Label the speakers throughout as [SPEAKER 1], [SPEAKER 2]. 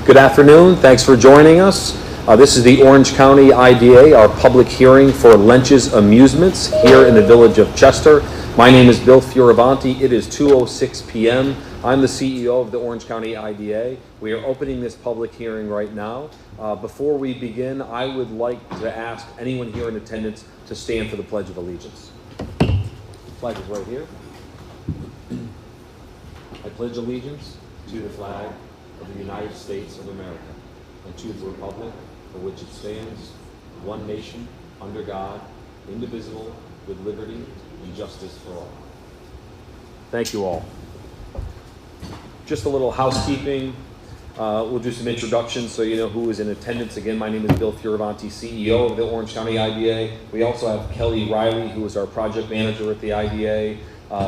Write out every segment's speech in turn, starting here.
[SPEAKER 1] Good afternoon. Thanks for joining us. This is the Orange County IDA, our public hearing for Leentjes Amusements here in the village of Chester. My name is Bill Fioravanti. It is 2:06 p.m. I'm the CEO of the Orange County IDA. We are opening this public hearing right now. Before we begin, I would like to ask anyone here in attendance to stand for the Pledge of Allegiance. The flag is right here. I pledge allegiance to the flag of the United States of America and to the republic for which it stands, one nation, under God, indivisible, with liberty and justice for all. Thank you all. Just a little housekeeping. We'll do some introductions so you know who is in attendance. Again, my name is Bill Fioravanti, CEO of the Orange County IDA. We also have Kelly Riley, who is our project manager at the IDA.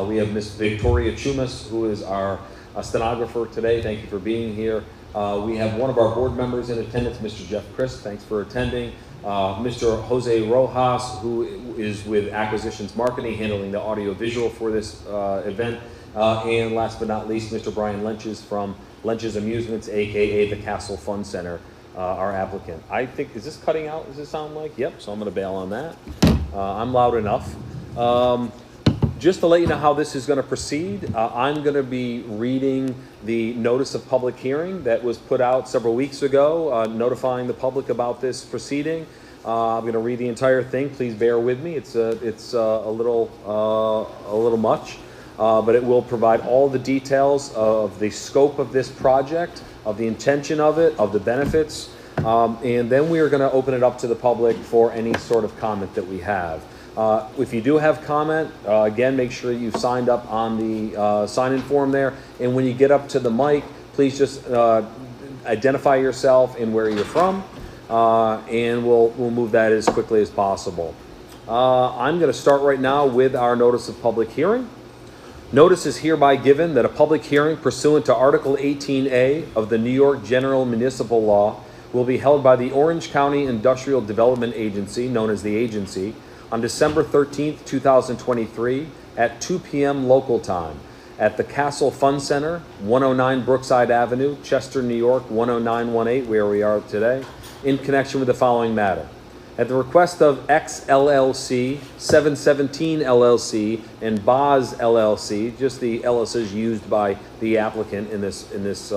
[SPEAKER 1] We have Miss Victoria Chumas, who is our stenographer today. Thank you for being here. We have one of our board members in attendance, Mr. Jeff Christ. Thanks for attending. Mr. Jose Rojas, who is with Acquisitions Marketing, handling the audio-visual for this event. And last but not least, Mr. Brian Leentjes from Leentjes Amusements, aka the Castle Fun Center, our applicant. I think, is this cutting out? Does it sound like? Yep, so I'm gonna bail on that. I'm loud enough. Just to let you know how this is going to proceed, I'm going to be reading the notice of public hearing that was put out several weeks ago, notifying the public about this proceeding. I'm going to read the entire thing. Please bear with me. It's a little much, but it will provide all the details of the scope of this project, of the intention of it, of the benefits, and then we are going to open it up to the public for any sort of comment that we have. If you do have comment, again, make sure you've signed up on the sign-in form there. And when you get up to the mic, please just identify yourself and where you're from, and we'll move that as quickly as possible. I'm going to start right now with our notice of public hearing. Notice is hereby given that a public hearing pursuant to Article 18A of the New York General Municipal Law will be held by the Orange County Industrial Development Agency, known as the Agency, on December 13th, 2023 at 2 p.m. local time at the Castle Fun Center, 109 Brookside Avenue, Chester, New York, 10918, where we are today, in connection with the following matter. At the request of X LLC, 717 LLC, and Boz LLC, just the LLCs used by the applicant in this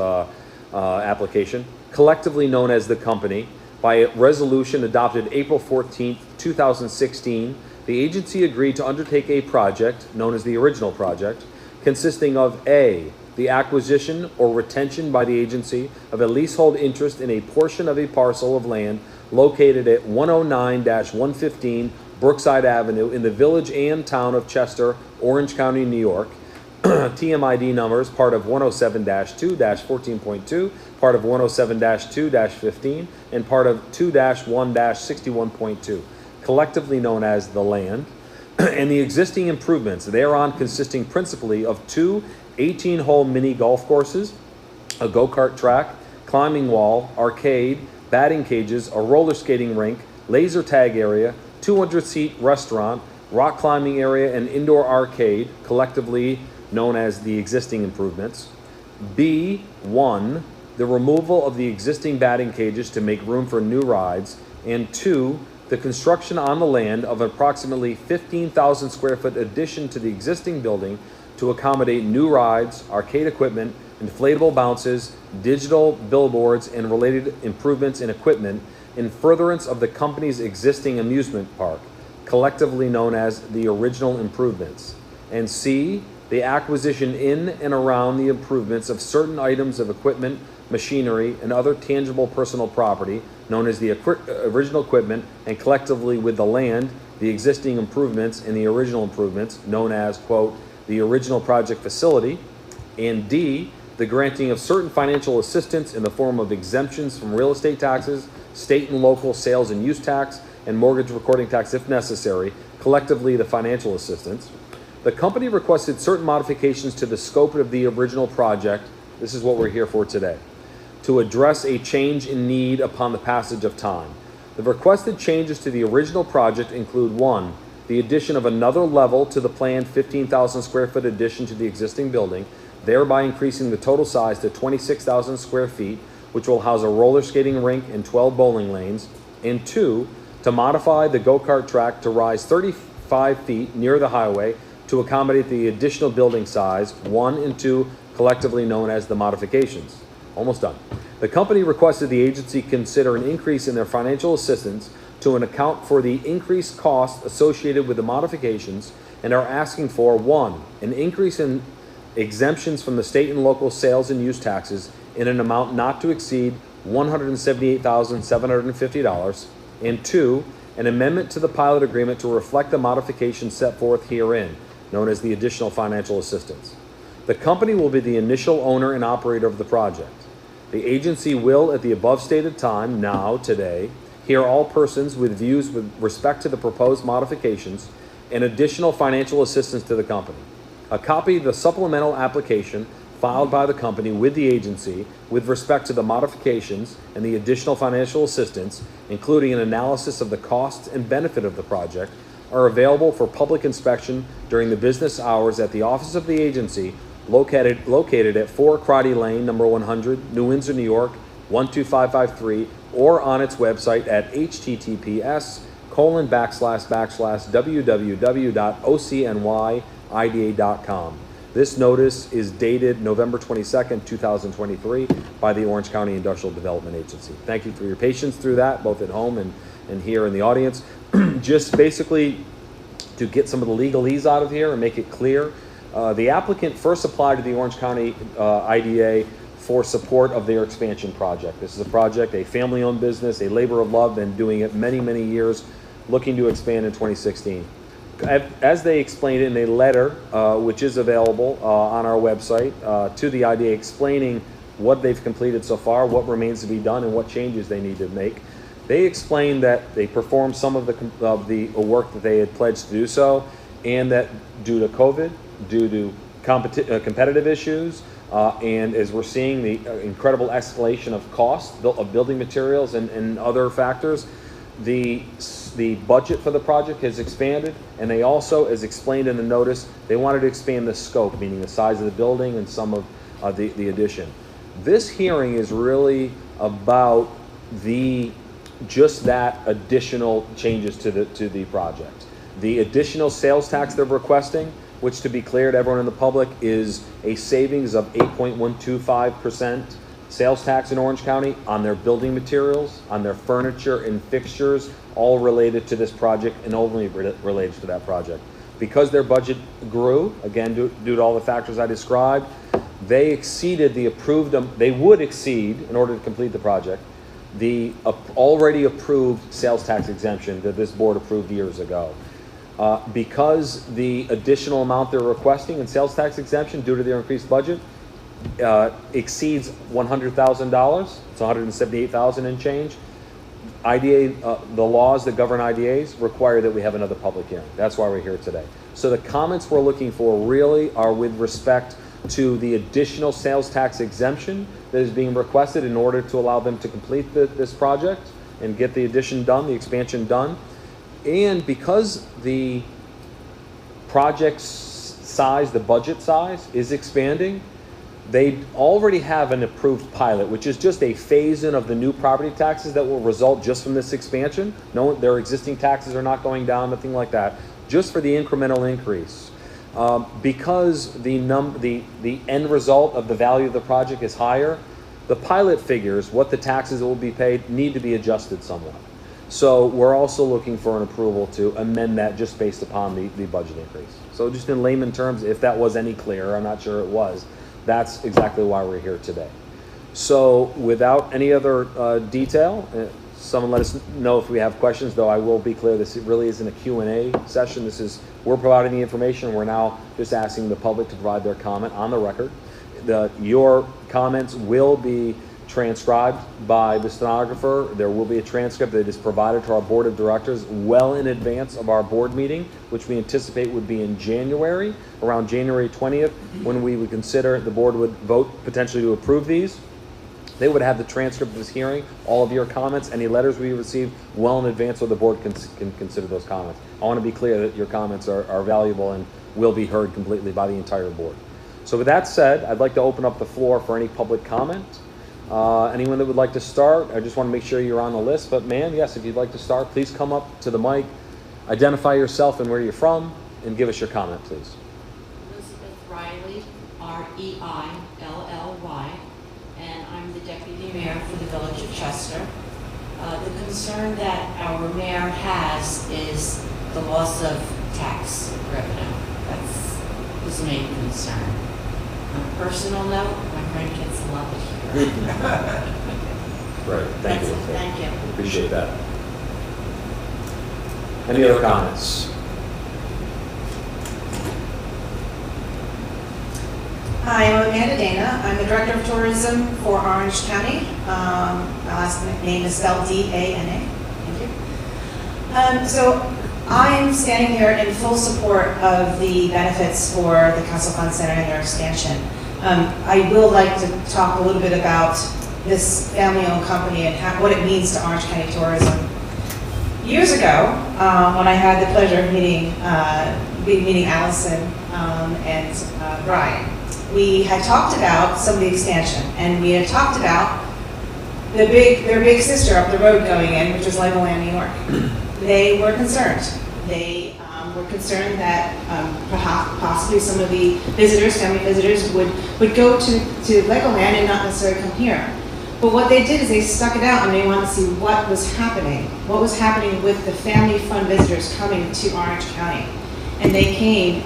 [SPEAKER 1] application, collectively known as the company, by a resolution adopted April 14th, 2016, the agency agreed to undertake a project, known as the original project, consisting of A, the acquisition or retention by the agency of a leasehold interest in a portion of a parcel of land located at 109-115 Brookside Avenue in the village and town of Chester, Orange County, New York, TMID numbers, part of 107-2-14.2, part of 107-2-15, and part of 2-1-61.2, collectively known as the land, and the existing improvements thereon consisting principally of two 18-hole mini golf courses, a go-kart track, climbing wall, arcade, batting cages, a roller skating rink, laser tag area, 200-seat restaurant, rock climbing area, and indoor arcade, collectively known as the existing improvements. B1, the removal of the existing batting cages to make room for new rides. And 2, the construction on the land of approximately 15,000 square foot addition to the existing building to accommodate new rides, arcade equipment, inflatable bounces, digital billboards, and related improvements in equipment in furtherance of the company's existing amusement park, collectively known as the original improvements. And C, the acquisition in and around the improvements of certain items of equipment, machinery, and other tangible personal property, known as the original equipment, and collectively with the land, the existing improvements, and the original improvements, known as, quote, the original project facility. And D, the granting of certain financial assistance in the form of exemptions from real estate taxes, state and local sales and use tax, and mortgage recording tax if necessary, collectively the financial assistance. The company requested certain modifications to the scope of the original project. This is what we're here for today, to address a change in need upon the passage of time. The requested changes to the original project include 1, the addition of another level to the planned 15,000 square foot addition to the existing building, thereby increasing the total size to 26,000 square feet, which will house a roller skating rink and 12 bowling lanes, and 2, to modify the go-kart track to rise 35 feet near the highway to accommodate the additional building size, 1 and 2, collectively known as the modifications. Almost done. The company requested the agency consider an increase in their financial assistance to account for the increased costs associated with the modifications, and are asking for 1, an increase in exemptions from the state and local sales and use taxes in an amount not to exceed $178,750, and 2, an amendment to the pilot agreement to reflect the modifications set forth herein, known as the additional financial assistance. The company will be the initial owner and operator of the project. The agency will, at the above stated time, now, today, hear all persons with views with respect to the proposed modifications and additional financial assistance to the company. A copy of the supplemental application filed by the company with the agency with respect to the modifications and the additional financial assistance, including an analysis of the costs and benefit of the project, are available for public inspection during the business hours at the office of the agency located at 4 Crotty Lane, number 100, New Windsor, New York, 12553, or on its website at https://www.ocnyida.com. This notice is dated November 22nd, 2023 by the Orange County Industrial Development Agency. Thank you for your patience through that, both at home and here in the audience. Just basically to get some of the legalese out of here and make it clear, the applicant first applied to the Orange County IDA for support of their expansion project. This is a project, a family-owned business, a labor of love, been doing it many, many years, looking to expand in 2016. As they explained in a letter, which is available on our website, to the IDA, explaining what they've completed so far, what remains to be done, and what changes they need to make. They explained that they performed some of the work that they had pledged to do so, and that due to COVID, due to competitive issues, and as we're seeing the incredible escalation of cost of building materials and other factors, the budget for the project has expanded, and they also, as explained in the notice, they wanted to expand the scope, meaning the size of the building and some of the addition. This hearing is really about just that additional changes to the project. The additional sales tax they're requesting, which, to be clear to everyone in the public, is a savings of 8.125% sales tax in Orange County on their building materials, on their furniture and fixtures, all related to this project and only related to that project. Because their budget grew, again, due to all the factors I described, they exceeded the approved, they would exceed, in order to complete the project, the already approved sales tax exemption that this board approved years ago. Because the additional amount they're requesting in sales tax exemption due to their increased budget exceeds $100,000, it's $178,000 and change. IDA, the laws that govern IDAs require that we have another public hearing. That's why we're here today. So the comments we're looking for really are with respect to the additional sales tax exemption that is being requested in order to allow them to complete this project and get the addition done, the expansion done. And because the project's size, the budget size, is expanding, they already have an approved pilot, which is just a phase-in of the new property taxes that will result just from this expansion. No, their existing taxes are not going down, nothing like that, just for the incremental increase. Because the end result of the value of the project is higher, the pilot figures, what the taxes will be paid, need to be adjusted somewhat. So we're also looking for an approval to amend that just based upon the budget increase. So just in layman terms, if that was any clearer, I'm not sure it was, that's exactly why we're here today. So without any other detail, someone let us know if we have questions, though I will be clear, this really isn't a Q&A session. We're providing the information. We're now just asking the public to provide their comment on the record. Your comments will be transcribed by the stenographer. There will be a transcript that is provided to our board of directors well in advance of our board meeting, which we anticipate would be in January, around January 20th, when we would consider, the board would vote potentially to approve these. They would have the transcript of this hearing, all of your comments, any letters we receive well in advance so the board can consider those comments. I want to be clear that your comments are valuable and will be heard completely by the entire board. So with that said, I'd like to open up the floor for any public comment. Anyone that would like to start, I just want to make sure you're on the list. But ma'am, yes, if you'd like to start, please come up to the mic, identify yourself and where you're from, and give us your comment, please.
[SPEAKER 2] Elizabeth Riley, R-E-I-L-L-Y, and I'm the Deputy Mayor for the Village of Chester. The concern that our mayor has is the loss of tax revenue. That's his main concern. On a personal note, my grandkids love it here.
[SPEAKER 1] Right, thank you.
[SPEAKER 2] Thank you.
[SPEAKER 1] Appreciate that. Any other comments?
[SPEAKER 3] Hi, I'm Amanda Dana. I'm the Director of Tourism for Orange County. My last name is spelled D-A-N-A. Thank you. So I'm standing here in full support of the benefits for the Castle Fun Center and their expansion. I will like to talk a little bit about this family-owned company and what it means to Orange County tourism. Years ago, when I had the pleasure of meeting Allison and Brian, we had talked about some of the expansion, and we had talked about their big sister up the road going in, which was Legoland, New York. They were concerned. They were concerned that possibly some of the visitors, family visitors, would go to Legoland and not necessarily come here. But what they did is they stuck it out and they wanted to see what was happening with the family fun visitors coming to Orange County. And they came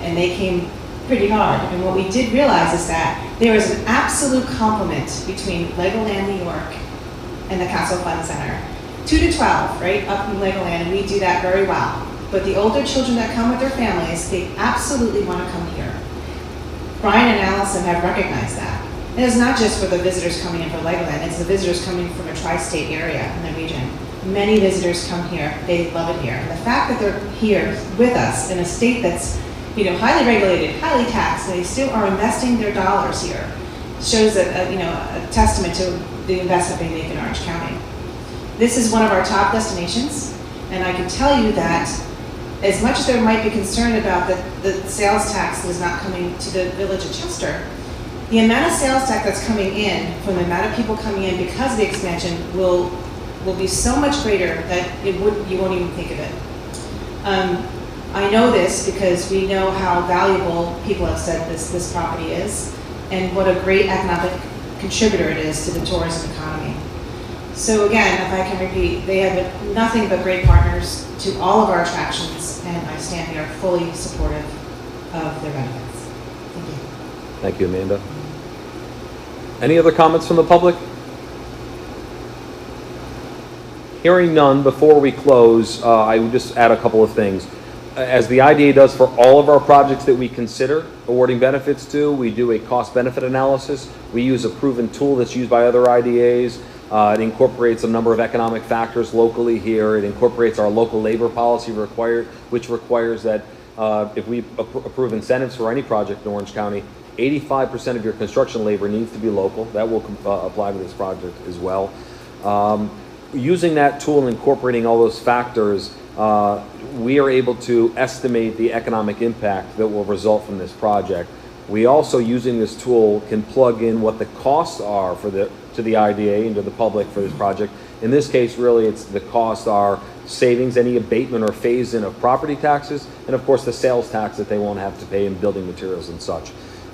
[SPEAKER 3] pretty hard. And what we did realize is that there is an absolute complement between Legoland, New York and the Castle Fun Center. 2 to 12, right, up in Legoland, and we do that very well. But the older children that come with their families, they absolutely want to come here. Brian and Allison have recognized that. And it's not just for the visitors coming in for Legoland, it's the visitors coming from a tri-state area in the region. Many visitors come here, they love it here. And the fact that they're here with us in a state that's highly regulated, highly taxed, and they still are investing their dollars here shows a testament to the investment they make in Orange County. This is one of our top destinations, and I can tell you that as much as there might be concern about the sales tax that is not coming to the Village of Chester, the amount of sales tax that's coming in from the amount of people coming in because of the expansion will be so much greater that you won't even think of it. I know this because we know how valuable people have said this property is, and what a great economic contributor it is to the tourism economy. So again, if I can repeat, they have been nothing but great partners to all of our attractions, and I stand here fully supportive of their benefits. Thank you.
[SPEAKER 1] Thank you, Amanda. Any other comments from the public? Hearing none, before we close, I would just add a couple of things. As the IDA does for all of our projects that we consider awarding benefits to, we do a cost-benefit analysis. We use a proven tool that's used by other IDAs. It incorporates a number of economic factors locally here. It incorporates our local labor policy which requires that if we approve incentives for any project in Orange County, 85% of your construction labor needs to be local. That will apply to this project as well. Using that tool and incorporating all those factors, we are able to estimate the economic impact that will result from this project. We also, using this tool, can plug in what the costs are to the IDA and to the public for this project. In this case, really, it's the costs are savings, any abatement or phase-in of property taxes, and of course the sales tax that they won't have to pay in building materials and such.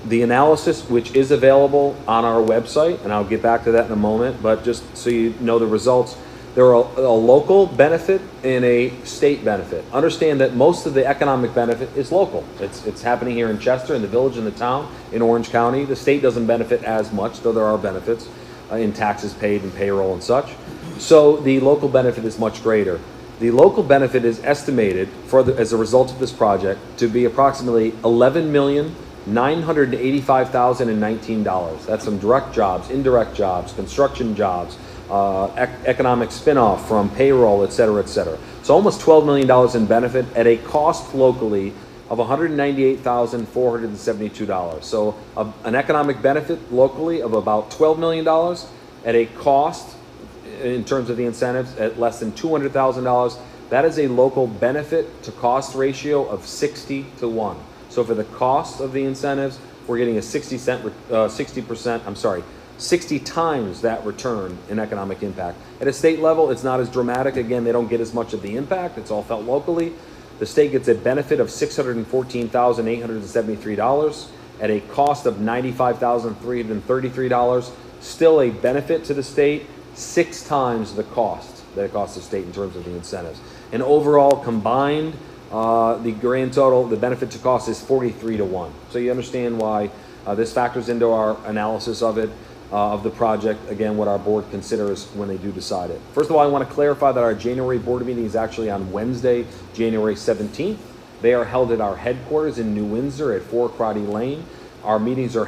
[SPEAKER 1] The analysis, which is available on our website, and I'll get back to that in a moment, but just so you know the results, there are a local benefit and a state benefit. Understand that most of the economic benefit is local. It's happening here in Chester, in the village, in the town, in Orange County. The state doesn't benefit as much, though there are benefits in taxes paid and payroll and such. So the local benefit is much greater. The local benefit is estimated as a result of this project to be approximately $11,985,019. That's from direct jobs, indirect jobs, construction jobs, economic spin-off from payroll, et cetera, et cetera. So almost $12 million in benefit at a cost locally of $198,472. So an economic benefit locally of about $12 million at a cost in terms of the incentives at less than $200,000. That is a local benefit to cost ratio of 60 to 1. 60 times that return in economic impact. At a state level, it's not as dramatic. Again, they don't get as much of the impact. It's all felt locally. The state gets a benefit of $614,873 at a cost of $95,333. Still a benefit to the state, 6 times the cost that it costs the state in terms of the incentives. And overall, combined, the grand total, the benefit to cost is 43 to 1. So you understand why this factors into our analysis of it, of the project, again, what our board considers when they do decide it. First of all, I want to clarify that our January board meeting is actually on Wednesday, January 17th. They are held at our headquarters in New Windsor at 4 Crotty Lane. Our meetings are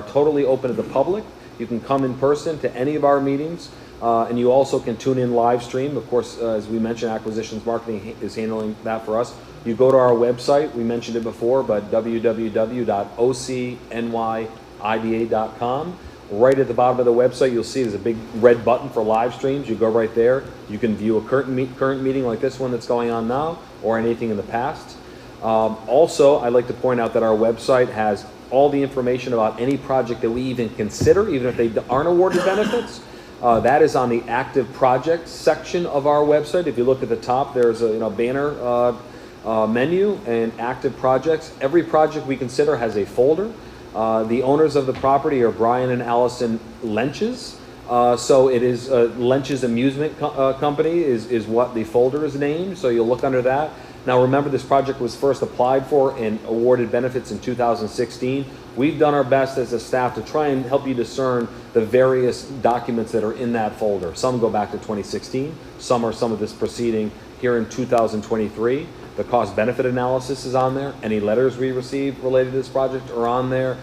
[SPEAKER 1] totally open to the public. You can come in person to any of our meetings, and you also can tune in live stream. Of course, as we mentioned, Acquisitions Marketing is handling that for us. You go to our website, we mentioned it before, but www.ocnyida.com. Right at the bottom of the website, you'll see there's a big red button for live streams. You go right there. You can view a current meeting like this one that's going on now, or anything in the past. Also, I'd like to point out that our website has all the information about any project that we even consider, even if they aren't awarded benefits. That is on the active projects section of our website. If you look at the top, there's a banner menu and active projects. Every project we consider has a folder. The owners of the property are Brian and Allison Leentjes. So it is Leentjes Amusement Company is what the folder is named. So you'll look under that. Now remember, this project was first applied for and awarded benefits in 2016. We've done our best as a staff to try and help you discern the various documents that are in that folder. Some go back to 2016. Some are some of this proceeding here in 2023. The cost benefit analysis is on there. Any letters we received related to this project are on there.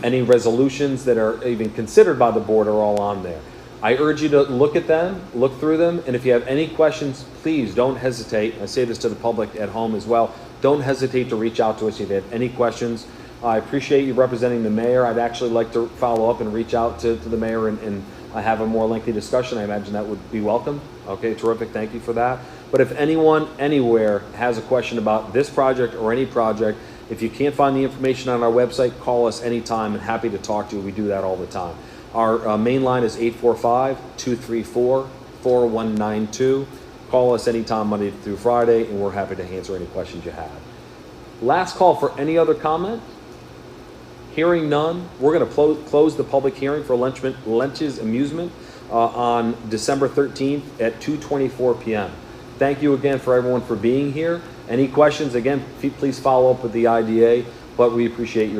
[SPEAKER 1] Any resolutions that are even considered by the board are all on there. I urge you to look at them, look through them, and if you have any questions, please don't hesitate. I say this to the public at home as well. Don't hesitate to reach out to us if you have any questions. I appreciate you representing the mayor. I'd actually like to follow up and reach out to the mayor and have a more lengthy discussion. I imagine that would be welcome. Okay, terrific. Thank you for that. But if anyone anywhere has a question about this project or any project, if you can't find the information on our website, call us anytime and happy to talk to you. We do that all the time. Our main line is 845-234-4192. Call us anytime, Monday through Friday, and we're happy to answer any questions you have. Last call for any other comment. Hearing none, we're going to close the public hearing for Leentjes Amusement on December 13th at 2:24 p.m. Thank you again for everyone for being here. Any questions, again, please follow up with the IDA, but we appreciate your